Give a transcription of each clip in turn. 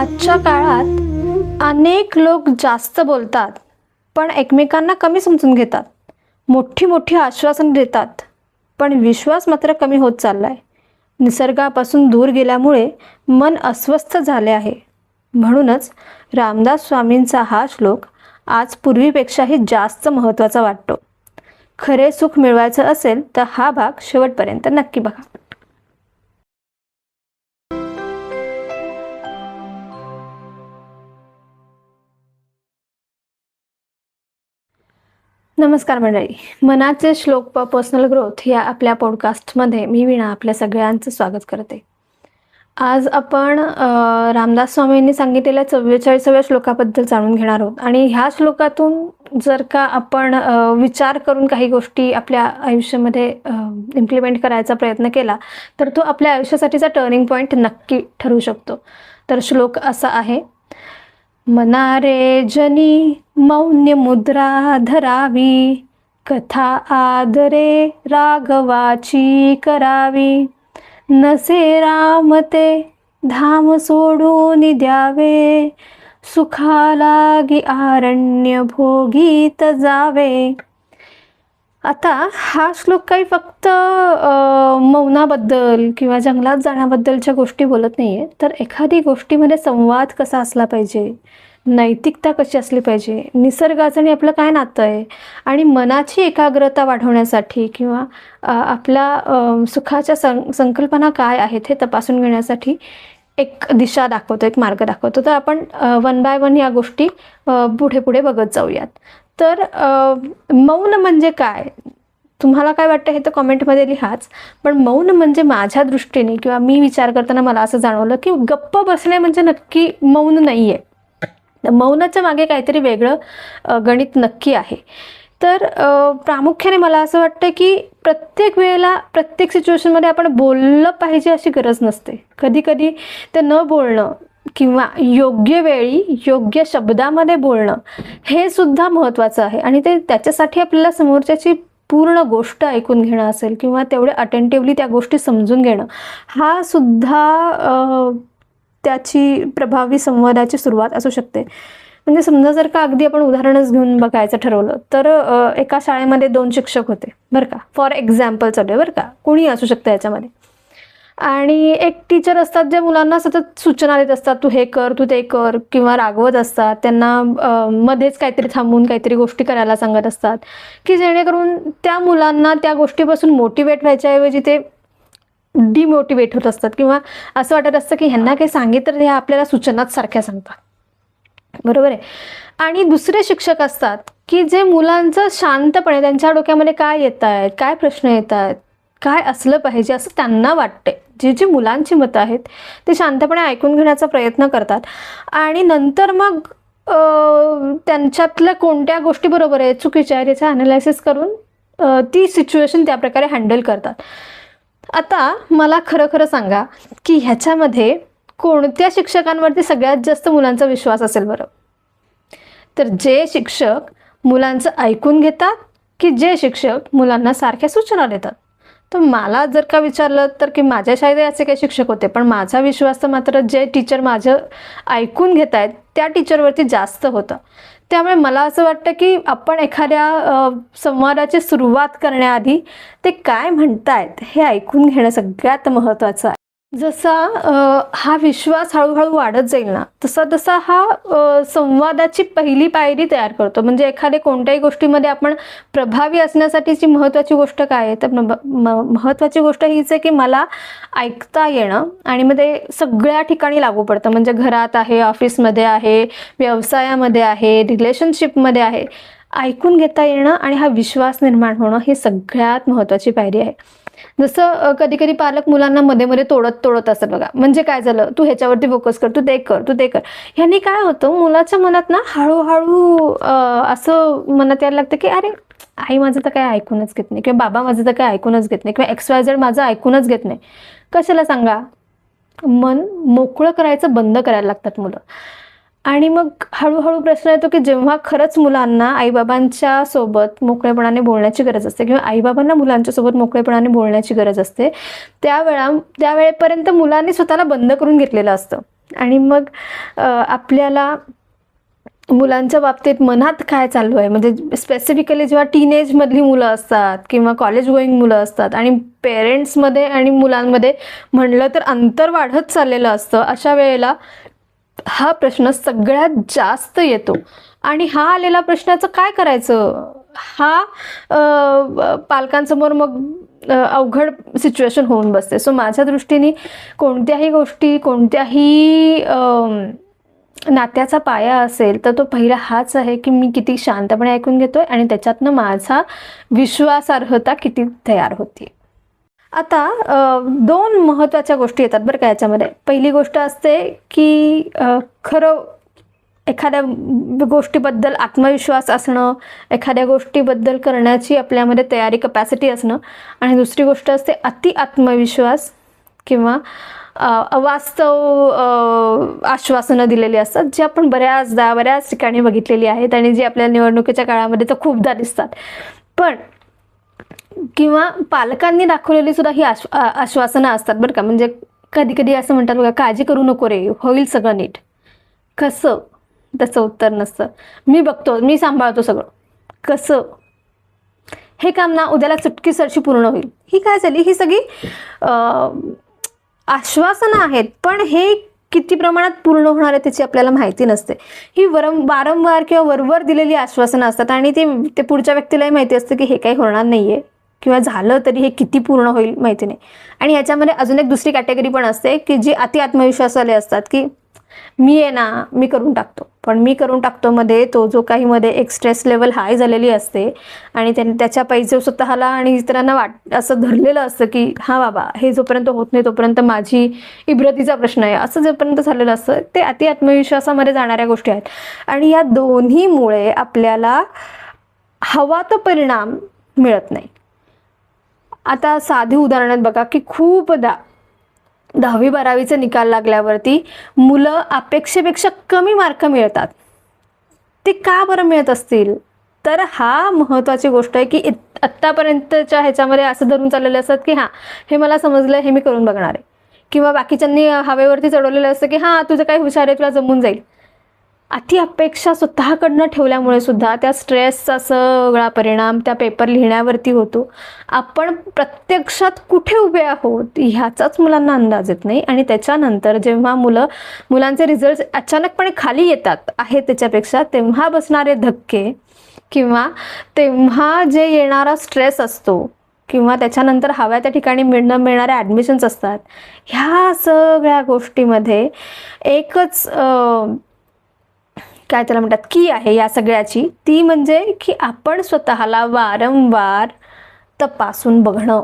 आजच्या काळात अनेक लोक जास्त बोलतात पण एकमेकांना कमी समजून घेतात. मोठी मोठी आश्वासन देतात पण विश्वास मात्र कमी होत चाललाय. निसर्गापासून दूर गेल्यामुळे मन अस्वस्थ झाले आहे. म्हणूनच रामदास स्वामींचा हा श्लोक आज पूर्वीपेक्षाही जास्त महत्त्वाचा वाटतो. खरे सुख मिळवायचं असेल तर हा भाग शेवटपर्यंत नक्की बघा. नमस्कार मंडळी, मनाचे श्लोक व पर्सनल ग्रोथ या आपल्या पॉडकास्टमध्ये मी वीणा आपल्या सगळ्यांचं स्वागत करते. आज आपण रामदास स्वामींनी सांगितलेल्या 44व्या श्लोकाबद्दल जाणून घेणार आहोत. आणि ह्या श्लोकातून जर का आपण विचार करून काही गोष्टी आपल्या आयुष्यामध्ये इम्प्लिमेंट करायचा प्रयत्न केला तर तो आपल्या आयुष्यासाठीचा टर्निंग पॉईंट नक्की ठरू शकतो. तर श्लोक असा आहे: मनारे जनी मौन्य मुद्रा धरावी, कथा आदरे राघवाची करावी. नसे रामते धाम सोडून द्यावे, सुखालागी आरण्य भोगीत जावे. आता हा श्लोक काही फक्त मौनाबद्दल किंवा जंगलात जाण्याबद्दलच्या गोष्टी बोलत नाही आहे, तर एखादी गोष्टीमध्ये संवाद कसा असला पाहिजे, नैतिकता कशी असली पाहिजे, निसर्गाचं आणि आपलं काय नातं आहे आणि मनाची एकाग्रता वाढवण्यासाठी किंवा आपल्या सुखाच्या संकल्पना काय आहेत हे तपासून घेण्यासाठी एक दिशा दाखवतो, एक मार्ग दाखवतो. तर आपण वन बाय वन या गोष्टी पुढे पुढे बघत जाऊयात. तर मौन म्हणजे काय, तुम्हाला काय वाटतं हे तर कॉमेंटमध्ये लिहाच. पण मौन म्हणजे माझ्या दृष्टीने किंवा मी विचार करताना मला असं जाणवलं की गप्प बसणे म्हणजे नक्की मौन नाही आहे. मौनाच्या मागे काहीतरी वेगळं गणित नक्की आहे. तर प्रामुख्याने मला असं वाटतं की प्रत्येक वेळेला प्रत्येक सिच्युएशनमध्ये आपण बोललं पाहिजे अशी गरज नसते. कधी कधी ते न बोलणं किंवा योग्य वेळी योग्य शब्दामध्ये बोलणं हे सुद्धा महत्त्वाचं आहे. आणि त्याच्यासाठी आपल्याला समोरच्याची पूर्ण गोष्ट ऐकून घेणं असेल किंवा तेवढे अटेंटिव्हली त्या गोष्टी समजून घेणं हा सुद्धा त्याची प्रभावी संवादाची सुरुवात असू शकते. म्हणजे समजा जर का अगदी आपण उदाहरणच घेऊन बघायचं ठरवलं तर एका शाळेमध्ये 2 शिक्षक होते बरं का, फॉर एक्झाम्पल चालू आहे बरं का, कोणी असू शकतं याच्यामध्ये. आणि एक टीचर असतात जे मुलांना सतत सूचना देत असतात, तू हे कर, तू ते कर, किंवा रागवत असतात, त्यांना मध्येच काहीतरी थांबून काहीतरी गोष्टी करायला सांगत असतात की जेणेकरून त्या मुलांना त्या गोष्टीपासून मोटिवेट व्हायच्याऐवजी ते डिमोटिवेट होत असतात किंवा असं वाटत असतं की ह्यांना काही सांगितलं तर ह्या आपल्याला सूचनाच सारख्या सांगतात. बरोबर आहे. आणि दुसरे शिक्षक असतात की जे मुलांचं शांतपणे त्यांच्या डोक्यामध्ये काय येत आहेत, काय प्रश्न येत आहेत, काय असलं पाहिजे असं त्यांना वाटते, जी मुलांची मतं आहेत ते शांतपणे ऐकून घेण्याचा प्रयत्न करतात आणि नंतर मग त्यांच्यातल्या कोणत्या गोष्टी बरोबर आहे, चुकीच्या आहेत याचं ॲनालायसिस करून ती सिच्युएशन त्या प्रकारे हँडल करतात. आता मला खरं सांगा की ह्याच्यामध्ये कोणत्या शिक्षकांवरती सगळ्यात जास्त मुलांचा विश्वास असेल बरं? तर जे शिक्षक मुलांचं ऐकून घेतात की जे शिक्षक मुलांना सारख्या सूचना देतात? तर मला जर का विचारलं तर की माझ्या शाळेत असे काही शिक्षक होते, पण माझा विश्वास तर मात्र जे टीचर माझं ऐकून घेत आहेत त्या टीचरवरती जास्त होता. त्यामुळे मला असं वाटतं की आपण एखाद्या संवादाची सुरुवात करण्याआधी ते काय म्हणतायत हे ऐकून घेणं सगळ्यात महत्त्वाचं आहे. जसा हा विश्वास हळूहळू वाढत जाईल ना तसा हा संवादाची पहिली पायरी तयार करतो. म्हणजे एखाद्या कोणत्याही गोष्टीमध्ये आपण प्रभावी असण्यासाठीची महत्त्वाची गोष्ट काय आहे, तर महत्त्वाची गोष्ट हीच आहे की मला ऐकता येणं. आणि मग ते सगळ्या ठिकाणी लागू पडतं, म्हणजे घरात आहे, ऑफिसमध्ये आहे, व्यवसायामध्ये आहे, रिलेशनशिपमध्ये आहे. ऐकून घेता येणं आणि हा विश्वास निर्माण होणं ही सगळ्यात महत्त्वाची पायरी आहे. जसं कधी कधी पालक मुलांना मध्ये मध्ये तोडत असतात बघा. म्हणजे काय झालं, तू ह्याच्यावरती फोकस कर, तू ते कर, तू ते कर. ह्यांनी काय होतं, मुलाच्या मनात ना हळूहळू असं मनात यायला लागतं की अरे आई माझं तर काय ऐकूनच घेत नाही, किंवा बाबा माझं तर काय ऐकूनच घेत नाही, किंवा XYZ माझं ऐकूनच घेत नाही. कशाला सांगा, मन मोकळं करायचं बंद करायला लागतात मुलं. आणि मग हळूहळू प्रश्न येतो की जेव्हा खरंच मुलांना आईबाबांच्या सोबत मोकळेपणाने बोलण्याची गरज असते किंवा आईबाबांना मुलांच्या सोबत मोकळेपणाने बोलण्याची गरज असते, त्यावेळेपर्यंत मुलांनी स्वतःला बंद करून घेतलेलं असतं. आणि मग आपल्याला मुलांच्या बाबतीत मनात काय चालू आहे, म्हणजे स्पेसिफिकली जेव्हा टीनेजमधली मुलं असतात किंवा कॉलेज गोईंग मुलं असतात आणि पेरेंट्समध्ये आणि मुलांमध्ये म्हणलं तर अंतर वाढत चाललेलं असतं, अशा वेळेला हा प्रश्न सगळ्यात जास्त येतो. आणि हा आलेला प्रश्नाचं काय करायचं, हा पालकांसमोर मग अवघड सिच्युएशन होऊन बसते. सो माझ्या दृष्टीने कोणत्याही गोष्टी, कोणत्याही नात्याचा पाया असेल तर तो पहिला हाच आहे की मी किती शांतपणे ऐकून घेतोय आणि त्याच्यातनं माझा विश्वासार्हता किती तयार होती. आता दोन महत्त्वाच्या गोष्टी येतात बरं का याच्यामध्ये. पहिली गोष्ट असते की खरं एखाद्या गोष्टीबद्दल आत्मविश्वास असणं, एखाद्या गोष्टीबद्दल करण्याची आपल्यामध्ये तयारी, कपॅसिटी असणं. आणि दुसरी गोष्ट असते अति आत्मविश्वास किंवा अवास्तव आश्वासनं दिलेली असतात, जी आपण बऱ्याच ठिकाणी बघितलेली आहेत आणि जी आपल्या निवडणुकीच्या काळामध्ये तर खूपदा दिसतात. पण किंवा पालकांनी दाखवलेली सुद्धा ही आश्वासनं असतात बरं का. म्हणजे कधी कधी असं म्हणतात बघा, काळजी करू नको रे, होईल सगळं नीट. कसं? त्याचं उत्तर नसतं, मी बघतो, मी सांभाळतो सगळं. कसं? हे काम ना उद्याला चुटकीसरशी पूर्ण होईल. ही काय झाली, ही सगळी आश्वासनं आहेत, पण हे किती प्रमाणात पूर्ण होणार आहे त्याची आपल्याला माहिती नसते. ही वारंवार किंवा वरवर दिलेली आश्वासनं असतात आणि ते पुढच्या व्यक्तीलाही माहिती असतं की हे काही होणार नाहीये किंवा झालं तरी हे किती पूर्ण होईल माहिती नाही. आणि ह्याच्यामध्ये अजून एक दुसरी कॅटेगरी पण असते की जी अति आत्मविश्वासाले असतात की मी आहे ना, मी करून टाकतो. पण मी करून टाकतो मध्ये तो जो काही मध्ये एक स्ट्रेस लेवल हाय झालेली असते आणि त्याने त्याच्या पैसे स्वतःला आणि इतरांना असं धरलेलं असतं की हा बाबा, हे जोपर्यंत होत नाही तोपर्यंत माझी इब्रतीचा प्रश्न आहे, असं जोपर्यंत झालेलं असतं. ते अति आत्मविश्वासामध्ये जाणाऱ्या गोष्टी आहेत. आणि या दोन्हीमुळे आपल्याला हवा तो परिणाम मिळत नाही. आता साधी उदाहरणात बघा की खूपदा 10वी-12वीचे निकाल लागल्यावरती मुलं अपेक्षेपेक्षा कमी मार्क मिळतात. ते का बरं मिळत असतील? तर हा महत्त्वाची गोष्ट आहे की आत्तापर्यंतच्या ह्याच्यामध्ये असं धरून चाललेलं असतात की हां, हे मला समजलं, हे मी करून बघणार आहे. किंवा बाकीच्यांनी हवेवरती चढवलेलं असतं की हां, तुझं काही हुशार आहे, तुला जमून जाईल. अति अपेक्षा स्वतःकडनं ठेवल्यामुळे सुद्धा त्या स्ट्रेसचा सगळा परिणाम त्या पेपर लिहिण्यावरती होतो. आपण प्रत्यक्षात कुठे उभे आहोत ह्याचाच मुलांना अंदाज येत नाही. आणि त्याच्यानंतर जेव्हा मुलांचे रिझल्ट अचानकपणे खाली येतात आहे त्याच्यापेक्षा, तेव्हा बसणारे धक्के किंवा तेव्हा जे येणारा स्ट्रेस असतो किंवा त्याच्यानंतर हव्या त्या ठिकाणी मिळणाऱ्या ॲडमिशन्स असतात, ह्या सगळ्या गोष्टीमध्ये एकच काय त्याला म्हणतात की आहे या सगळ्याची, ती म्हणजे की आपण स्वतःला वारंवार तपासून बघणं.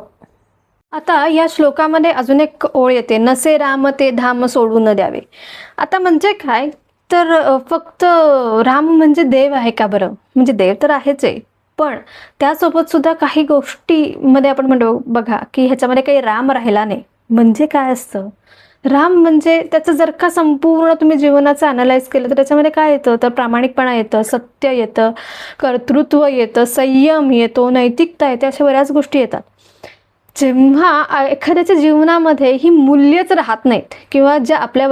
आता या श्लोकामध्ये अजून एक ओळ येते, नसे राम ते धाम सोडू न द्यावे. आता म्हणजे काय, तर फक्त राम म्हणजे देव आहे का बरं? म्हणजे देव तर आहेच आहे, पण त्यासोबत सुद्धा काही गोष्टीमध्ये आपण म्हणतो बघा की ह्याच्यामध्ये काही राम राहिला नाही. म्हणजे काय असतं राम? म्हणजे त्याचं जर का संपूर्ण तुम्ही जीवनाचं अनालाइज केलं तर त्याच्यामध्ये काय येतं, तर प्रामाणिकपणा येतं, सत्य येतं, कर्तृत्व येतं, संयम येतो, नैतिकता येते, अशा बऱ्याच गोष्टी येतात. जेव्हा एखाद्याच्या जीवनामध्ये ही मूल्यच राहत नाहीत किंवा ज्या आपल्या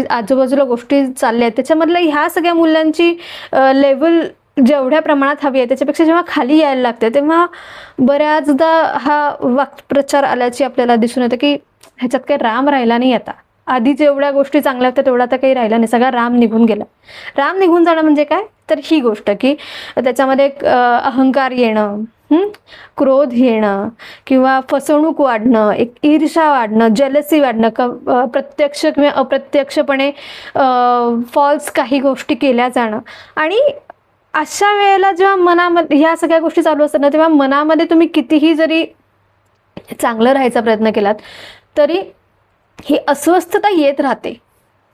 आजूबाजूला गोष्टी चालल्या आहेत त्याच्यामधल्या ह्या सगळ्या मूल्यांची लेवल जेवढ्या प्रमाणात हवी आहे त्याच्यापेक्षा जेव्हा खाली यायला लागते, तेव्हा बऱ्याचदा हा वाक्प्रचार आल्याची आपल्याला दिसून येतं की ह्याच्यात काही राम राहिला नाही. आता आधी जेवढ्या गोष्टी चांगल्या होत्या तेवढा तर काही राहिला नाही, सगळा राम निघून गेला. राम निघून जाणं म्हणजे काय, तर ही गोष्ट की त्याच्यामध्ये अहंकार येणं, क्रोध येणं किंवा फसवणूक वाढणं, एक ईर्षा वाढणं, जेलसी वाढणं, प्रत्यक्ष किंवा अप्रत्यक्षपणे फॉल्स काही गोष्टी केल्या जाणं. आणि अशा वेळेला जेव्हा मनामध्ये ह्या सगळ्या गोष्टी चालू असतात ना, तेव्हा मनामध्ये तुम्ही कितीही जरी चांगलं राहायचा प्रयत्न केलात तरी ही अस्वस्थता येत राहते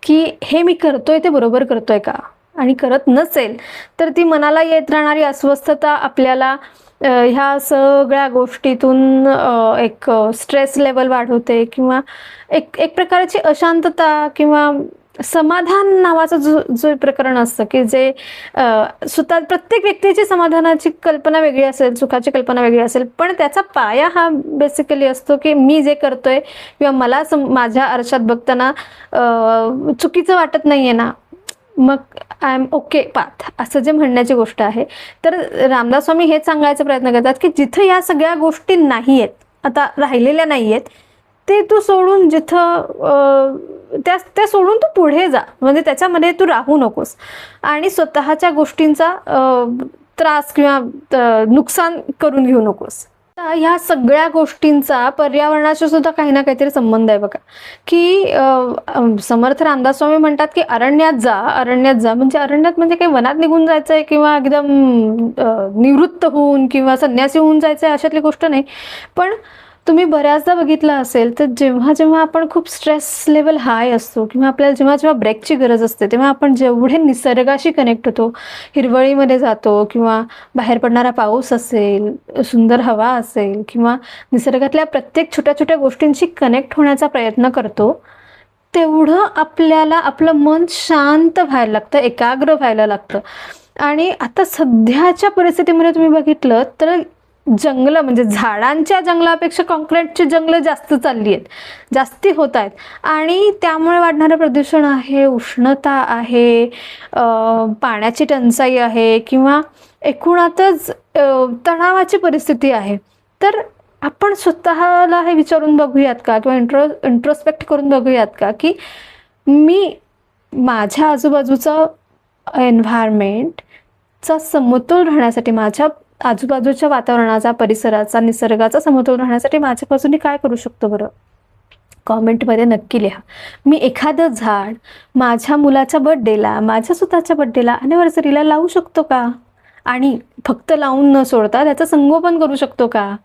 की हे मी करतोय ते बरोबर करतोय का. आणि करत नसेल तर ती मनाला येत राहणारी अस्वस्थता आपल्याला ह्या सगळ्या गोष्टीतून एक स्ट्रेस लेवल वाढवते किंवा एक प्रकारची अशांतता किंवा समाधान नावाचं जो प्रकरण असतं की जे स्वतः प्रत्येक व्यक्तीची समाधानाची कल्पना वेगळी असेल, सुखाची कल्पना वेगळी असेल, पण त्याचा पाया हा बेसिकली असतो की मी जे करतोय किंवा मला माझ्या आरशात बघताना चुकीचं वाटत नाहीये ना, मग आय एम ओके पाथ, असं जे म्हणण्याची गोष्ट आहे. तर रामदास स्वामी हेच सांगायचा प्रयत्न करतात की जिथं या सगळ्या गोष्टी नाही आहेत, आता राहिलेल्या नाही आहेत, ते तू सोडून जिथं त्या सोडून तू पुढे जा, म्हणजे त्याच्यामध्ये तू राहू नकोस आणि स्वतःच्या गोष्टींचा त्रास किंवा नुकसान करून घेऊ नकोस. ह्या सगळ्या गोष्टींचा पर्यावरणाशी सुद्धा काही ना काहीतरी संबंध आहे बघा. की समर्थ रामदास स्वामी म्हणतात की अरण्यात जा म्हणजे अरण्यात म्हणजे काही वनात निघून जायचंय किंवा एकदम निवृत्त होऊन किंवा संन्यासी होऊन जायचंय अशातली गोष्ट नाही. पण तुम्ही बऱ्याचदा बघितलं असेल तर जेव्हा जेव्हा आपण खूप स्ट्रेस लेवल हाय असतो किंवा आपल्याला जेव्हा जेव्हा ब्रेकची गरज असते, तेव्हा आपण जेवढे निसर्गाशी कनेक्ट होतो, हिरवळीमध्ये जातो किंवा बाहेर पडणारा पाऊस असेल, सुंदर हवा असेल किंवा निसर्गातल्या प्रत्येक छोट्या छोट्या गोष्टींशी कनेक्ट होण्याचा प्रयत्न करतो, तेवढं आपल्याला आपलं मन शांत व्हायला लागतं, एकाग्र व्हायला लागतं. आणि आता सध्याच्या परिस्थितीमध्ये तुम्ही बघितलं तर जंगलं म्हणजे झाडांच्या जंगलापेक्षा कॉन्क्रीटची जंगलं जास्त चालली आहेत, जास्ती होत आहेत. आणि त्यामुळे वाढणारं प्रदूषण आहे, उष्णता आहे, पाण्याची टंचाई आहे किंवा एकूणातच तणावाची परिस्थिती आहे. तर आपण स्वतःला हे विचारून बघूयात का किंवा इंट्रोस्पेक्ट करून बघूयात का की मी माझ्या आजूबाजूचा एन्व्हायरमेंटचा समतोल राहण्यासाठी, माझ्या आजूबाजूच्या वातावरणाचा, परिसराचा, निसर्गाचा समतोल राहण्यासाठी माझ्या बाजूने काय करू शकतो बरं? कॉमेंटमध्ये नक्की लिहा. मी एखादं झाड माझ्या मुलाच्या बर्थडेला, माझ्या स्वतःच्या बर्थडेला, अॅनिव्हर्सरीला लावू शकतो का? आणि फक्त लावून न सोडता त्याचं संगोपन करू शकतो का?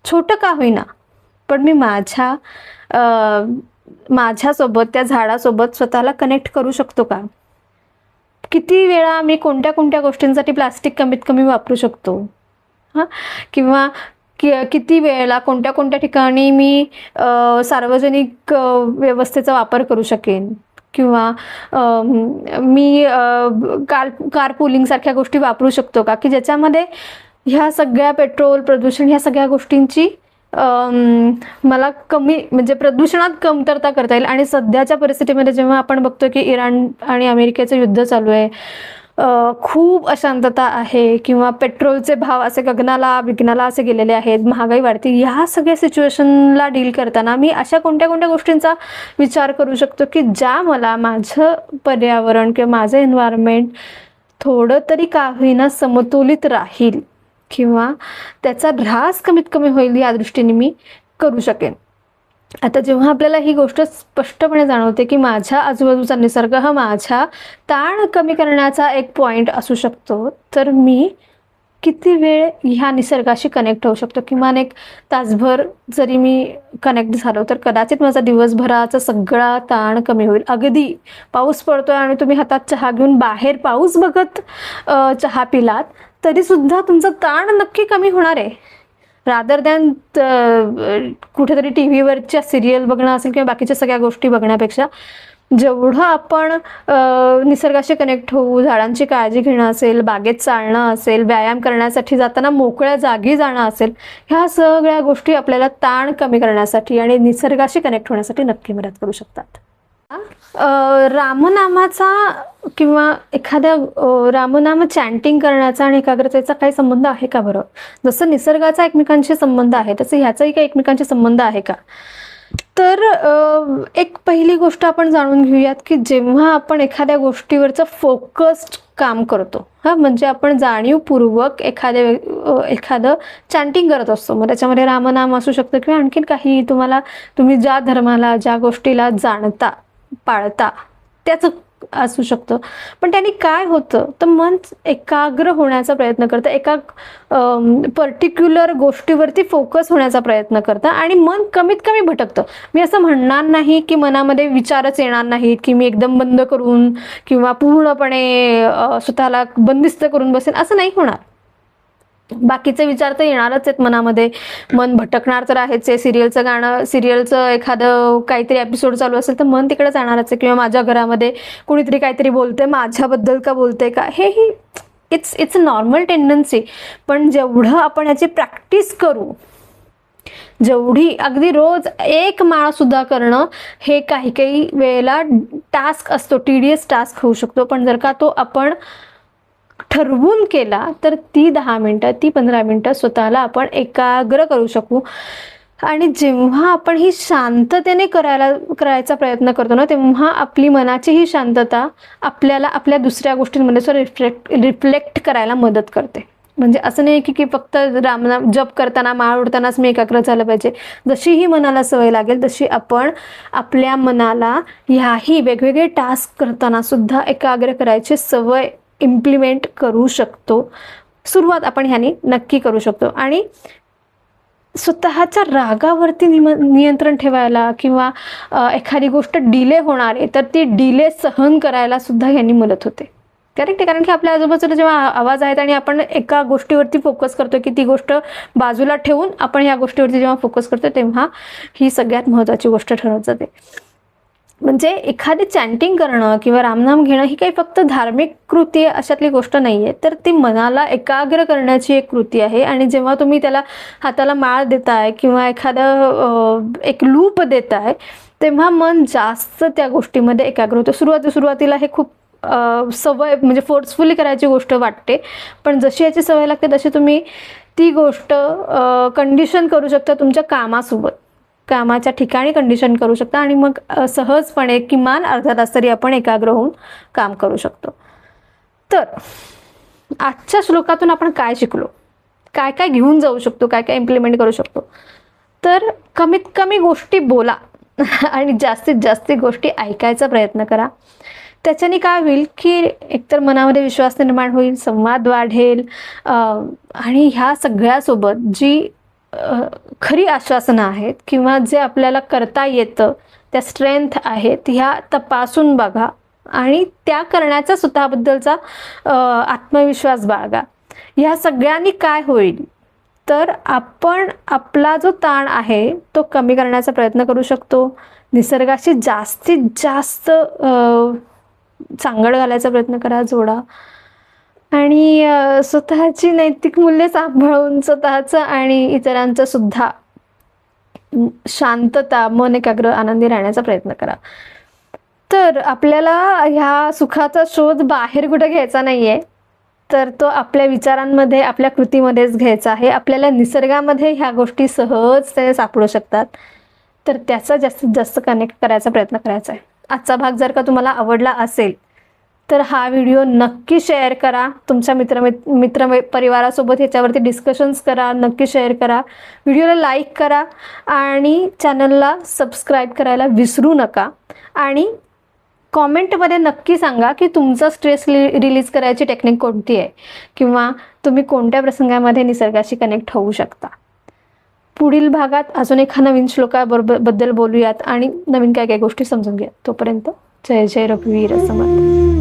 छोटं का होईना, पण मी माझ्यासोबत त्या झाडासोबत स्वतःला कनेक्ट करू शकतो का? किती वेळा मी कोणत्या कोणत्या गोष्टींसाठी प्लास्टिक कमीत कमी वापरू शकतो, हां, किंवा किती वेळेला कोणत्या कोणत्या ठिकाणी मी सार्वजनिक व्यवस्थेचा वापर करू शकेन किंवा मी कार पुलिंगसारख्या गोष्टी वापरू शकतो का, की ज्याच्यामध्ये ह्या सगळ्या पेट्रोल प्रदूषण ह्या सगळ्या गोष्टींची मला कमी म्हणजे प्रदूषणात कमतरता करता येईल. आणि सध्याच्या परिस्थितीमध्ये जेव्हा आपण बघतो की इराण आणि अमेरिकेचं युद्ध चालू आहे, खूप अशांतता आहे किंवा पेट्रोलचे भाव असे विघ्नाला असे गेलेले आहेत, महागाई वाढते, ह्या सगळ्या सिच्युएशनला डील करताना मी अशा कोणत्या कोणत्या गोष्टींचा विचार करू शकतो की ज्या मला माझं पर्यावरण किंवा माझं एन्व्हायरमेंट थोडं तरी का होईना समतोलित राहील किंवा त्याचा ऱ्हास कमीत कमी होईल या दृष्टीने मी करू शकेन. आता जेव्हा आपल्याला ही गोष्ट स्पष्टपणे जाणवते की माझ्या आजूबाजूचा निसर्ग हा माझ्या ताण कमी करण्याचा एक पॉईंट असू शकतो, तर मी किती वेळ ह्या निसर्गाशी कनेक्ट होऊ शकतो. किमान एक तासभर जरी मी कनेक्ट झालो तर कदाचित माझा दिवसभराचा सगळा ताण कमी होईल. अगदी पाऊस पडतोय आणि तुम्ही हातात चहा घेऊन बाहेर पाऊस बघत चहा पिलात तरीसुद्धा तुमचा ताण नक्की कमी होणार आहे, रादर दॅन कुठेतरी टी व्हीवरच्या सिरियल बघणं असेल किंवा बाकीच्या सगळ्या गोष्टी बघण्यापेक्षा. जेवढं आपण निसर्गाशी कनेक्ट होऊ, झाडांची काळजी घेणं असेल, बागेत चालणं असेल, व्यायाम करण्यासाठी जाताना मोकळ्या जागी जाणं असेल, ह्या सगळ्या गोष्टी आपल्याला ताण कमी करण्यासाठी आणि निसर्गाशी कनेक्ट होण्यासाठी नक्की मदत करू शकतात. रामनामाचा किंवा एखाद्या रामनाम चॅन्टिंग करण्याचा आणि एकाग्रतेचा काही संबंध आहे का बरं? जसं निसर्गाचा एकमेकांशी संबंध आहे तसं ह्याचाही काही एकमेकांशी संबंध आहे का? तर एक पहिली गोष्ट आपण जाणून घेऊयात की जेव्हा आपण एखाद्या गोष्टीवरचं फोकस्ड काम करतो, म्हणजे आपण जाणीवपूर्वक एखादं चॅन्टिंग करत असतो, मग त्याच्यामध्ये रामनाम असू शकतं किंवा आणखीन काही तुम्ही ज्या धर्माला ज्या गोष्टीला जाणता पाळता त्याचं असू शकतं. पण त्यांनी काय होतं तर मन एकाग्र होण्याचा प्रयत्न करतं, एका पर्टिक्युलर गोष्टीवरती फोकस होण्याचा प्रयत्न करतं आणि मन कमीत कमी भटकतं. मी असं म्हणणार नाही की मनामध्ये विचारच येणार नाहीत की मी एकदम बंद करून किंवा पूर्णपणे स्वतःला बंदिस्त करून बसेन, असं नाही होणार. बाकीचे विचार तर येणारच आहेत मनामध्ये, मन भटकणार तर आहेच आहे. सिरियलचं गाणं, सिरियलचं एखादं काहीतरी एपिसोड चालू असेल तर मन तिकडे जाणारच आहे. किंवा माझ्या घरामध्ये कुणीतरी काहीतरी बोलते, माझ्याबद्दल का बोलते का, हेही इट्स नॉर्मल टेंडन्सी. पण जेवढं आपण याची प्रॅक्टिस करू, जेवढी अगदी रोज एक माळ सुद्धा करणं हे काही काही वेळेला टास्क असतो, टीडीएस टास्क होऊ शकतो. पण जर का तो आपण ठरवून केला तर ती 10 मिनिटं, ती 15 मिनिटं स्वतःला आपण एकाग्र करू शकू. आणि जेव्हा आपण ही शांततेने करायचा प्रयत्न करतो ना, तेव्हा आपली मनाची ही शांतता आपल्याला आपल्या दुसऱ्या गोष्टींमध्ये रिफ्लेक्ट करायला मदत करते. म्हणजे असं नाही की फक्त रामनाम जप करताना, माळ उडतानाच मी एकाग्र झालं पाहिजे. जशी ही मनाला सवय लागेल तशी आपण आपल्या मनाला ह्याही वेगवेगळे टास्क करताना सुद्धा एकाग्र करायची सवय इम्प्लिमेंट करू शकतो. सुरुवात आपण ह्यानी नक्की करू शकतो. आणि स्वतःच्या रागावरती नियंत्रण ठेवायला किंवा एखादी गोष्ट डिले होणार आहे तर ती डिले सहन करायला सुद्धा ह्यांनी मदत होते. करेक्ट आहे. कारण की आपल्या आजूबाजूला जेव्हा आवाज आहेत आणि आपण एका गोष्टीवरती फोकस करतो की ती गोष्ट बाजूला ठेवून आपण ह्या गोष्टीवरती जेव्हा फोकस करतो तेव्हा ही सगळ्यात महत्त्वाची गोष्ट ठरत जाते. म्हणजे एखादी चॅन्टिंग करणं किंवा रामनाम घेणं ही काही फक्त धार्मिक कृती अशातली गोष्ट नाही आहे, तर ती मनाला एकाग्र करण्याची एक कृती आहे. आणि जेव्हा तुम्ही त्याला हाताला माळ देताय किंवा एखादं एक लूप देताय तेव्हा मन जास्त त्या गोष्टीमध्ये एकाग्र होतं. सुरुवातीला हे खूप सवय म्हणजे फोर्सफुली करायची गोष्ट वाटते, पण जशी याची सवय लागते तशी तुम्ही ती गोष्ट कंडिशन करू शकता तुमच्या कामासोबत, कामाच्या ठिकाणी कंडिशन करू शकता. आणि मग सहजपणे किमान अर्धा तास तरी आपण एकाग्र होऊन काम करू शकतो. तर आजच्या श्लोकातून आपण काय शिकलो, काय काय घेऊन जाऊ शकतो, काय काय इम्प्लिमेंट करू शकतो. तर कमीत कमी गोष्टी बोला आणि जास्तीत जास्त गोष्टी ऐकायचा प्रयत्न करा. त्याच्याने काय होईल की एकतर मनामध्ये विश्वास निर्माण होईल, संवाद वाढेल आणि ह्या सगळ्यासोबत जी खरी आश्वासनं आहेत किंवा जे आपल्याला करता येतं, त्या स्ट्रेंथ आहेत ह्या तपासून बघा आणि त्या करण्याचा स्वतःबद्दलचा आत्मविश्वास बाळगा. ह्या सगळ्यांनी काय होईल तर आपण आपला जो ताण आहे तो कमी करण्याचा प्रयत्न करू शकतो. निसर्गाशी जास्तीत जास्त सांगड घालायचा प्रयत्न करा, जोडा. आणि स्वतःची नैतिक मूल्ये सांभाळून स्वतःचं आणि इतरांचं सुद्धा शांतता, मन एकाग्र, आनंदी राहण्याचा प्रयत्न करा. तर आपल्याला ह्या सुखाचा शोध बाहेर कुठे घ्यायचा नाहीये, तर तो आपल्या विचारांमध्ये, आपल्या कृतीमध्येच घ्यायचा आहे. आपल्याला निसर्गामध्ये ह्या गोष्टी सहजतेने सापडू शकतात, तर त्याचा जास्तीत जास्त कनेक्ट करायचा प्रयत्न करायचा आहे. आजचा भाग जर का तुम्हाला आवडला असेल तर हा व्हिडिओ नक्की शेअर करा. तुमच्या मित्र परिवारासोबत ह्याच्यावरती डिस्कशन्स करा, नक्की शेअर करा. व्हिडिओला लाईक करा आणि चॅनलला सबस्क्राईब करायला विसरू नका. आणि कॉमेंटमध्ये नक्की सांगा की तुमचा स्ट्रेस रिलीज करायची टेक्निक कोणती आहे किंवा तुम्ही कोणत्या प्रसंगामध्ये निसर्गाशी कनेक्ट होऊ शकता. पुढील भागात अजून एका नवीन श्लोकाबद्दल बोलूयात आणि नवीन काय काय गोष्टी समजून घ्या. तोपर्यंत जय जय रघुवीर समर्थ.